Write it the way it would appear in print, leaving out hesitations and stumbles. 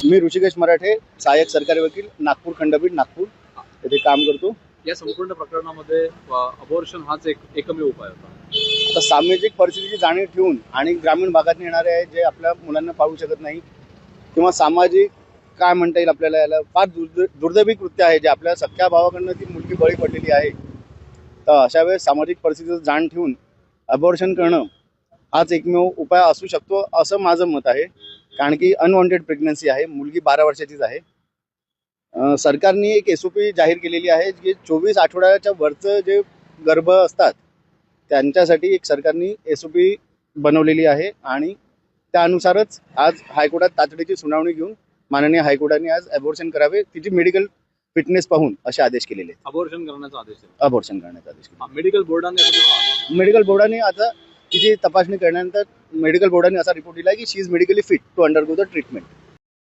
मी ऋषिकेश मराठे, सहाय्यक सरकारी वकील, नागपूर खंडपीठ, नागपूर येथे काम करतो. या संपूर्ण प्रकरणामध्ये अबॉर्शन हाच एकमेव उपाय होता. आता सामाजिक परिस्थितीची जाणीव ठेवून आणि ग्रामीण भागात येणारे आहे जे आपल्या मुलांना पाळू शकत नाही किंवा सामाजिक काय म्हणता येईल आपल्याला, याला फार दुर्दैवी कृत्य आहे जे आपल्या सख्या भावाकडनं ती मुलगी बळी पडलेली आहे. तर अशा वेळेस सामाजिक परिस्थितीचं जाण ठेवून अबॉर्शन करणं हाच एकमेव उपाय असू शकतो असं माझं मत आहे. कारण की अनवॉन्टेड प्रेग्नन्सी आहे, मुलगी 12 वर्षाचीच आहे. सरकारने एक SOP जाहीर केलेली आहे की 24 आठवड्याच्या वरचं जे गर्भ असतात त्यांच्यासाठी एक सरकारने SOP बनवलेली आहे आणि त्यानुसारच आज हायकोर्टात तातडीची सुनावणी घेऊन माननीय हायकोर्टाने आज अबॉर्शन करावे, तिची मेडिकल फिटनेस पाहून असे आदेश केलेले आहेत. अबॉर्शन करण्याचा आदेश आहे. अबॉर्शन करण्याचा आदेश केला. मेडिकल बोर्डाने आता तिची तपासणी केल्यानंतर मेडिकल बोर्डाने असा रिपोर्ट दिला की she is medically fit to undergo the treatment.